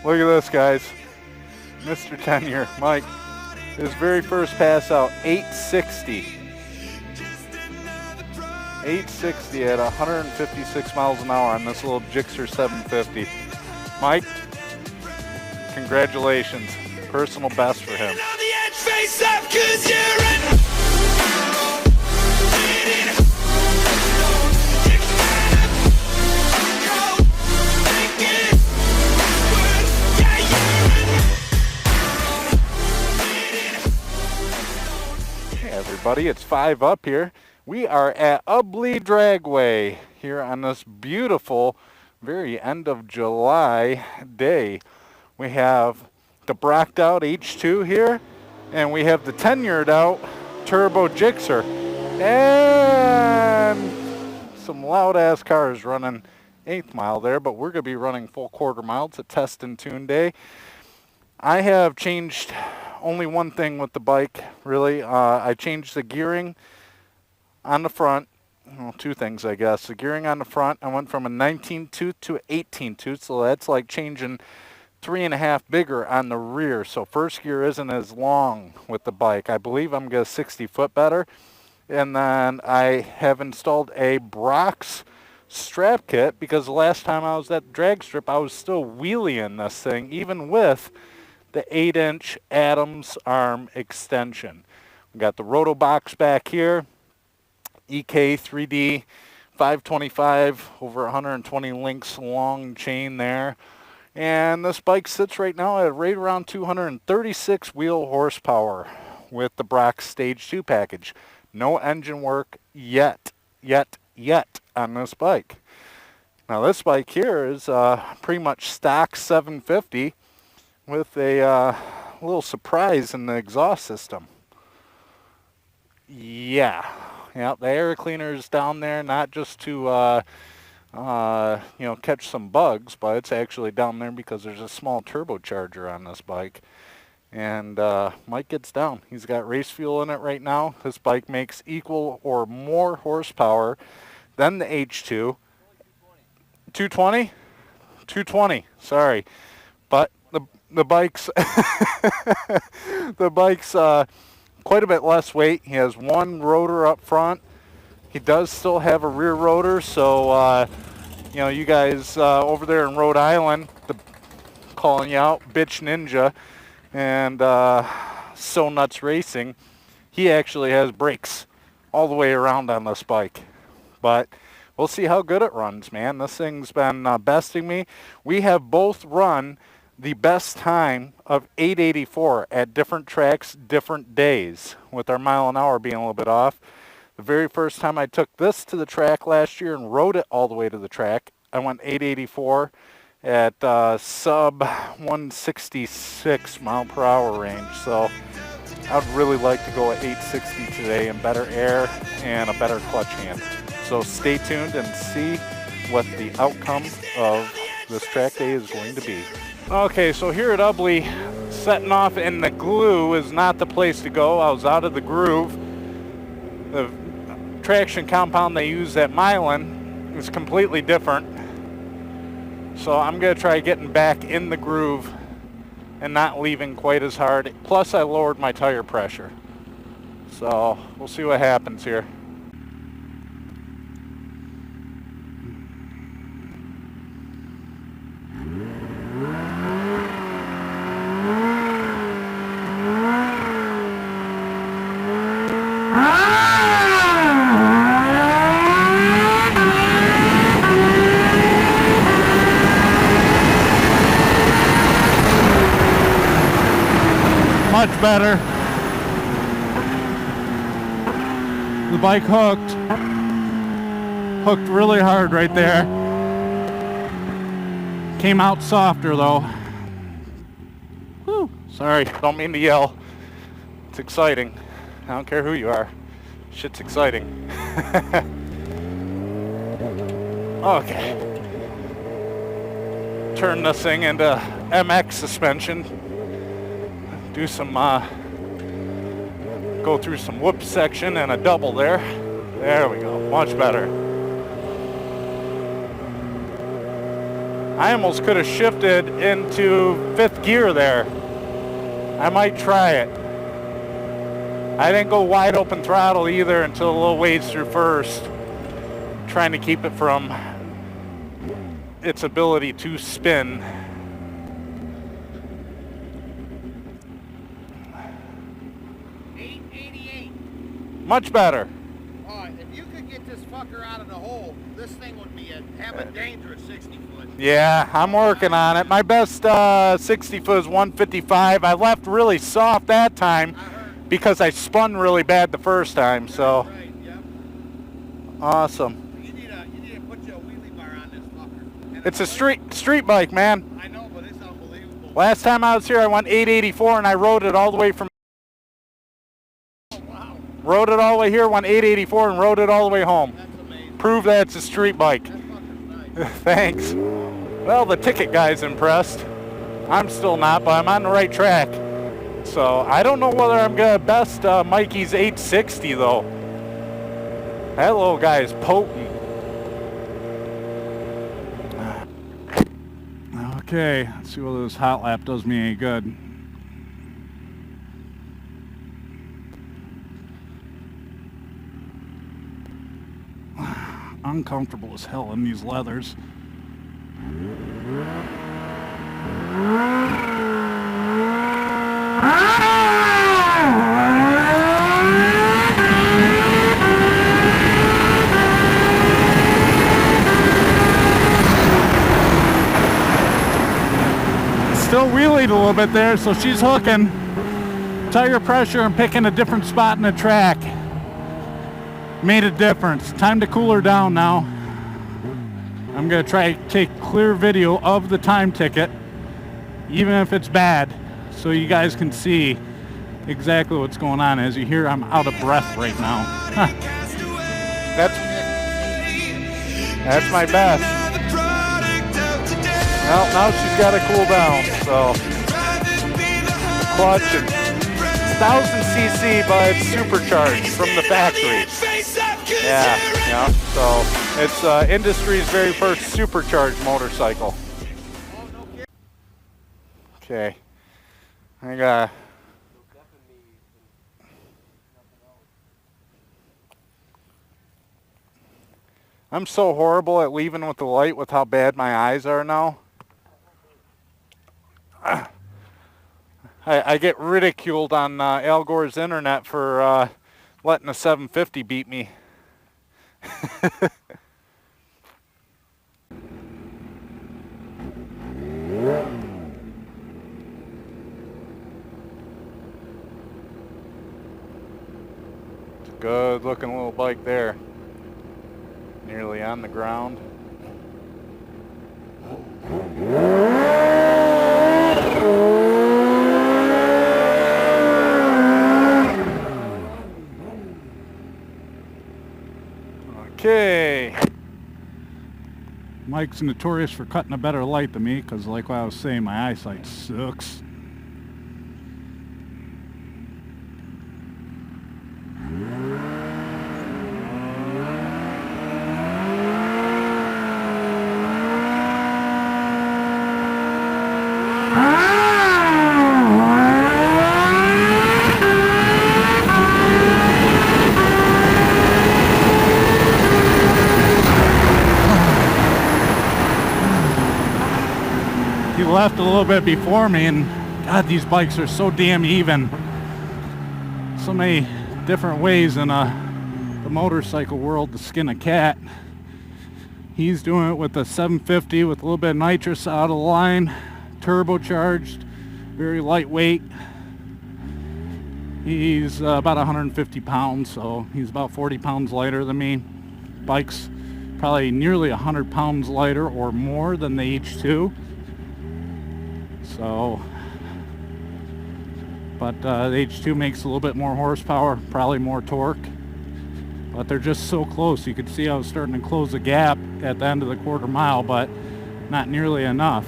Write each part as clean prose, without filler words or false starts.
Look at this, guys. Mr. Tenure, Mike. His very first pass out, 860. 860 at 156 miles an hour on this little GSXR 750. Mike, congratulations. Personal best for him. Hey everybody, it's 5 up here. We are at Ubly Dragway here on this beautiful, very end of July day. We have the Brocked out H2 here, and we have the tenured out Turbo GSXR, and some loud ass cars running 8th mile there, but we're going to be running full quarter mile. It's a test and tune day. I have changed only one thing with the bike, really. I changed the gearing on the front. Well, two things, I guess. The gearing on the front, I went from a 19 tooth to an 18 tooth, so that's like changing 3.5 bigger on the rear. So first gear isn't as long with the bike. I believe I'm going to 60 foot better. And then I have installed a Brox strap kit because the last time I was at DRAGSTRIP, I was still wheeling this thing, even with the 8-inch Adams arm extension. We got the Roto box back here. EK 3D 525 over 120 links long chain there, and this bike sits right now at right around 236 wheel horsepower with the Brox Stage 2 package. No engine work yet on this bike. Now this bike here is pretty much stock 750 with a little surprise in the exhaust system. Yeah, the air cleaner is down there, not just to catch some bugs, but it's actually down there because there's a small turbocharger on this bike. And Mike gets down. He's got race fuel in it right now. This bike makes equal or more horsepower than the H2. 220? 220, sorry. But the bike's the bike's quite a bit less weight. He has one rotor up front. He does still have a rear rotor, so you guys over there in Rhode Island, calling you out, Bitch Ninja, and So Nuts Racing, he actually has brakes all the way around on this bike. But we'll see how good it runs, man. This thing's been besting me. We have both run the best time of 884 at different tracks, different days, with our mile an hour being a little bit off. The very first time I took this to the track last year and rode it all the way to the track, I went 884 at sub 166 mile per hour range. So I'd really like to go at 860 today in better air and a better clutch hand. So stay tuned and see what the outcome of this track day is going to be. Okay, so here at Ubly, setting off in the glue is not the place to go. I was out of the groove. The traction compound they use at Milan is completely different. So I'm going to try getting back in the groove and not leaving quite as hard. Plus I lowered my tire pressure. So we'll see what happens here. Much better. The bike hooked really hard right there. Came out softer though. Whew. Sorry, don't mean to yell. It's exciting. I don't care who you are. Shit's exciting. Okay. Turn this thing into MX suspension. Do some, go through some whoop section and a double there. There we go, much better. I almost could have shifted into 5th gear there. I might try it. I didn't go wide open throttle either until a little ways through first. Trying to keep it from its ability to spin. Much better. If you could get this fucker out of the hole, this thing would be have a dangerous 60 foot. Yeah, I'm working on it. My best 60 foot is 155. I left really soft that time because I spun really bad the first time. So Right, yep. Awesome. You need to put your wheelie bar on this fucker. And It's a street bike, man. I know, but it's unbelievable. Last time I was here, I went 884 and I rode it all the way from. Rode it all the way here, went 884 and rode it all the way home. That's amazing. Prove that it's a street bike. That fucker's nice. Thanks. Well, the ticket guy's impressed. I'm still not, but I'm on the right track. So I don't know whether I'm gonna best Mikey's 860 though. That little guy is potent. Okay, let's see whether this hot lap does me any good. Uncomfortable as hell in these leathers. Still wheelied a little bit there, so she's hooking. Tire pressure and picking a different spot in the track made a difference. Time to cool her down now. I'm gonna try to take clear video of the time ticket, even if it's bad, so you guys can see exactly what's going on. As you hear, I'm out of breath right now. Huh. That's my best. Well, now she's got to cool down, so clutch and 1000cc, but it's supercharged from the factory. Yeah, so it's industry's very first supercharged motorcycle. Okay, I got. I'm so horrible at leaving with the light with how bad my eyes are now. I get ridiculed on Al Gore's internet for letting a 750 beat me. It's a good looking little bike there. Nearly on the ground. Okay. Mike's notorious for cutting a better light than me because, like what I was saying, my eyesight sucks. He left a little bit before me, and God, these bikes are so damn even. So many different ways in the motorcycle world to skin a cat. He's doing it with a 750 with a little bit of nitrous out of the line, turbocharged, very lightweight. He's about 150 pounds, so he's about 40 pounds lighter than me. Bike's probably nearly 100 pounds lighter or more than the H2. So, but the H2 makes a little bit more horsepower, probably more torque. But they're just so close. You could see I was starting to close the gap at the end of the quarter mile, but not nearly enough.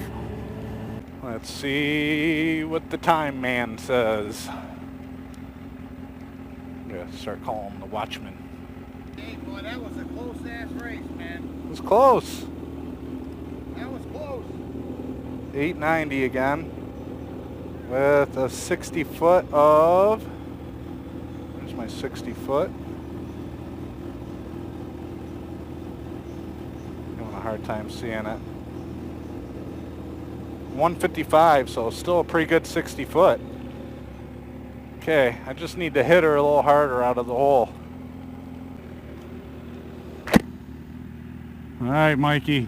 Let's see what the time man says. I'm gonna start calling him the watchman. Hey, boy, that was a close-ass race, man. It was close. That was close. close. 890 again with a 60 foot of, where's my 60 foot? Having a hard time seeing it. 155, so still a pretty good 60 foot. Okay, I just need to hit her a little harder out of the hole. All right, Mikey.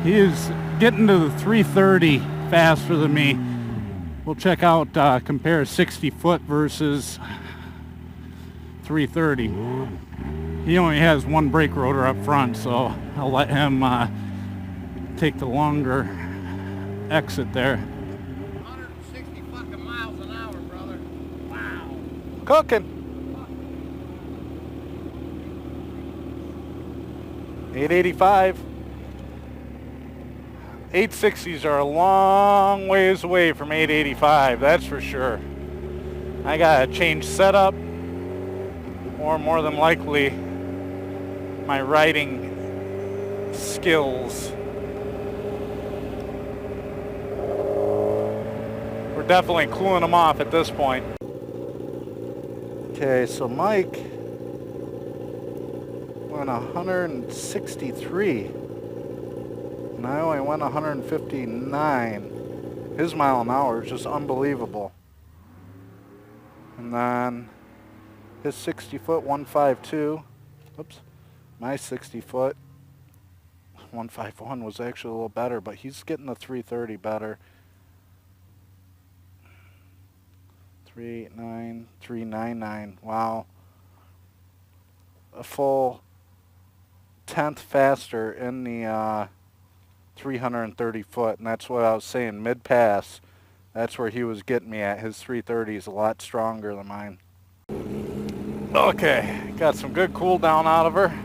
He is getting to the 330 faster than me. We'll check out, compare 60 foot versus 330. He only has one brake rotor up front, so I'll let him take the longer exit there. 160 fucking miles an hour, brother. Wow. Cooking. 885. 860s are a long ways away from 885, that's for sure. I gotta change setup, or more than likely my riding skills. We're definitely cooling them off at this point. Okay, so Mike went 163. And I only went 159. His mile an hour is just unbelievable. And then his 60 foot 152. Oops. My 60 foot 151 was actually a little better, but he's getting the 330 better. 389, 399. Wow. A full 10th faster in the 330 foot, and that's what I was saying, mid-pass, that's where he was getting me at. His 330 is a lot stronger than mine. Okay, got some good cool down out of her.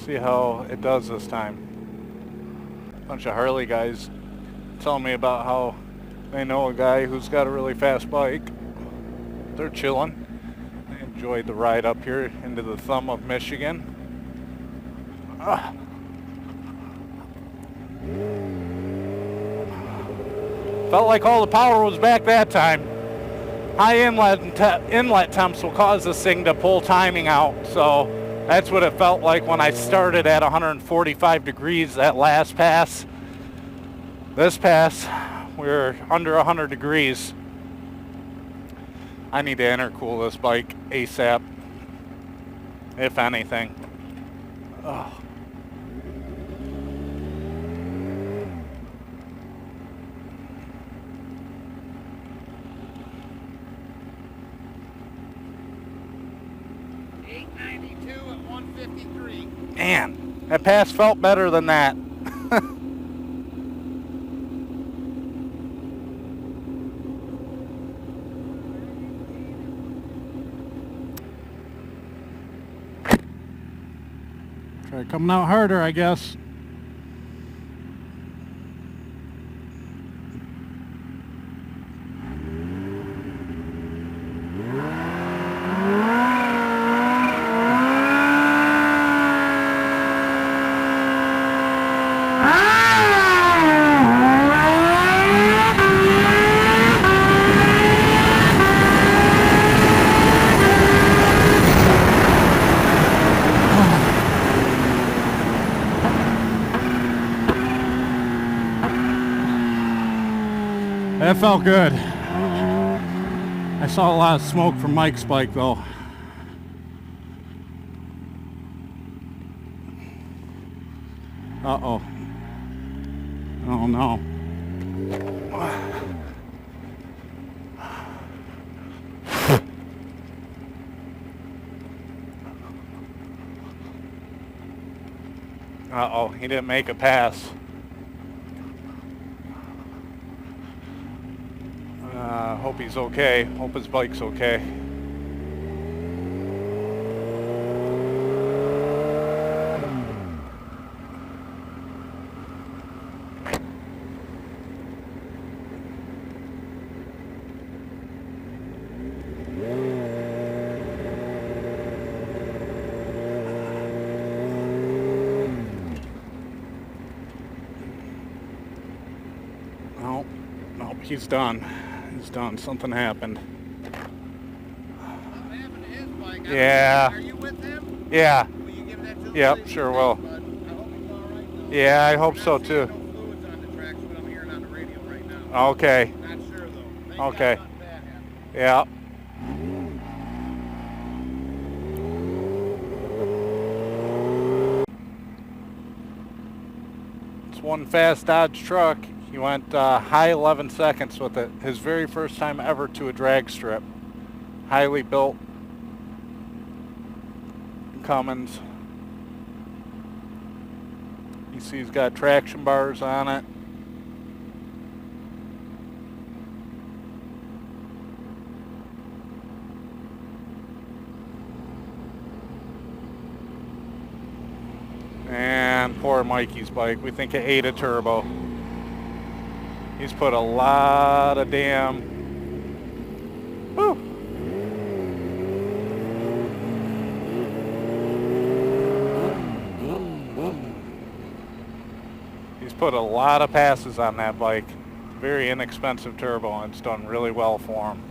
See how it does this time. Bunch of Harley guys telling me about how they know a guy who's got a really fast bike. They're chilling. They enjoyed the ride up here into the thumb of Michigan. Felt like all the power was back that time. High inlet temps will cause this thing to pull timing out, so that's what it felt like when I started at 145 degrees that last pass. This pass, we're under 100 degrees. I need to intercool this bike ASAP, if anything. Oh. Man, that pass felt better than that. Try coming out harder, I guess. That felt good. I saw a lot of smoke from Mike's bike though. Uh-oh. Oh no. Uh-oh, he didn't make a pass. Hope he's okay. Hope his bike's okay. No, he's done. He's done. Something happened. Something happened to his bike. Yeah. Are you with him? Yeah. Will you give that to him? Yep, sure will. I hope he's all right, though. Yeah, I hope We're so not too. seeing no fluids on the tracks, what I'm hearing on the radio right now. Okay. Not sure, though. Thank Okay. God nothing bad happened. Yeah. It's one fast Dodge truck. He went high 11 seconds with it. His very first time ever to a drag strip. Highly built Cummins. You see he's got traction bars on it. And poor Mikey's bike. We think it ate a turbo. He's put a lot of damn... Woo! He's put a lot of passes on that bike. Very inexpensive turbo, and it's done really well for him.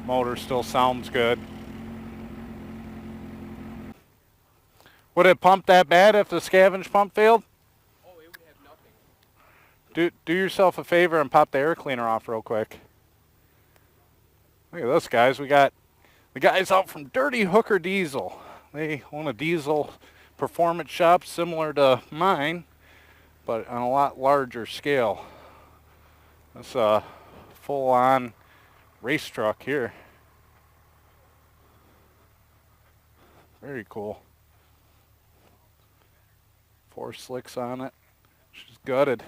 Motor still sounds good. Would it pump that bad if the scavenge pump failed? Oh, it would have nothing. Do yourself a favor and pop the air cleaner off real quick. Look at this, guys. We got the guys out from Dirty Hooker Diesel. They own a diesel performance shop similar to mine, but on a lot larger scale. That's a full-on race truck here. Very cool. 4 slicks on it. She's gutted.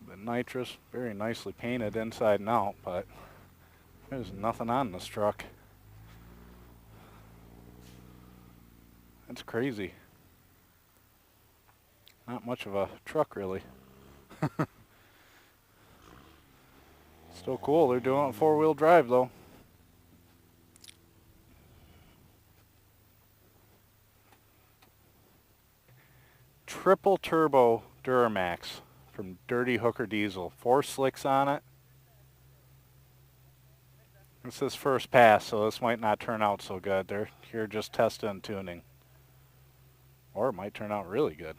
The nitrous, very nicely painted inside and out, but there's nothing on this truck. That's crazy. Not much of a truck, really. Still cool. They're doing it 4-wheel drive, though. Triple turbo Duramax from Dirty Hooker Diesel. 4 slicks on it. This is his first pass, so this might not turn out so good. They're here just testing and tuning. Or it might turn out really good.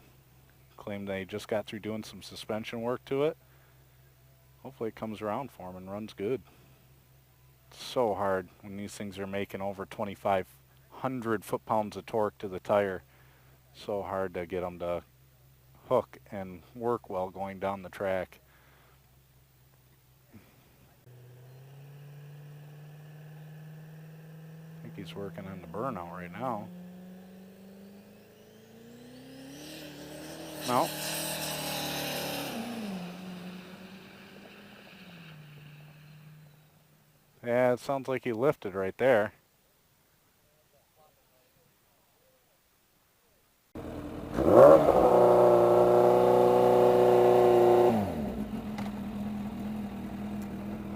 Claim they just got through doing some suspension work to it. Hopefully it comes around for them and runs good. It's so hard when these things are making over 2,500 foot-pounds of torque to the tire. So hard to get them to hook and work well going down the track. I think he's working on the burnout right now. No. Yeah, it sounds like he lifted right there.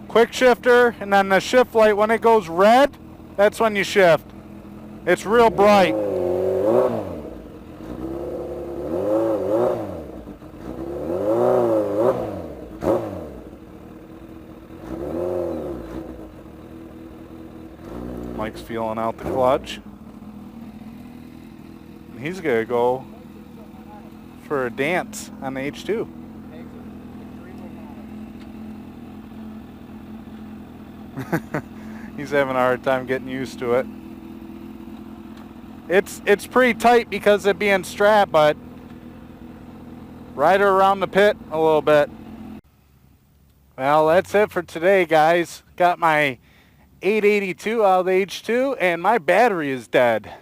Quick shifter, and then the shift light, when it goes red, that's when you shift. It's real bright. Mike's feeling out the clutch. He's gonna go for a dance on the H2. He's having a hard time getting used to it. It's pretty tight because of being strapped, but ride her around the pit a little bit. Well, that's it for today, guys. Got my 882 out of the H2, and my battery is dead.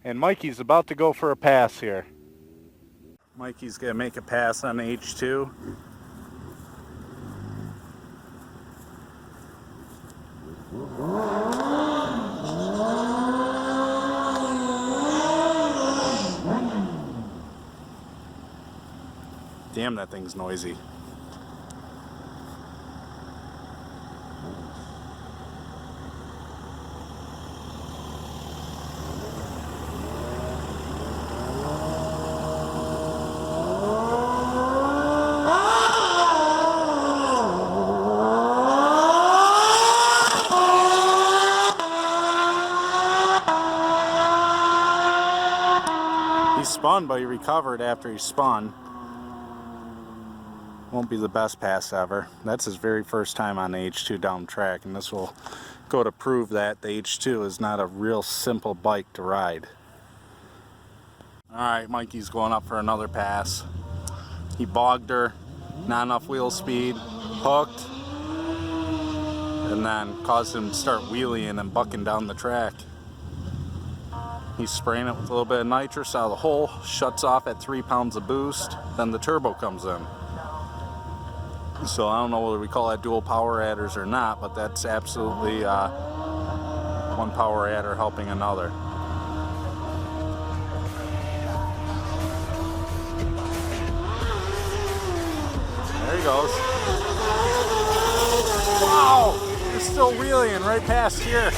And Mikey's about to go for a pass here. Mikey's gonna make a pass on H2. Damn, that thing's noisy. He spun, but he recovered after he spun. Won't be the best pass ever. That's his very first time on the H2 down track, and this will go to prove that the H2 is not a real simple bike to ride. Alright, Mikey's going up for another pass. He bogged her, not enough wheel speed, hooked, and then caused him to start wheeling and bucking down the track. He's spraying it with a little bit of nitrous out of the hole, shuts off at 3 pounds of boost, then the turbo comes in. So I don't know whether we call that dual power adders or not, but that's absolutely one power adder helping another. There he goes. Wow! It's still wheeling right past here.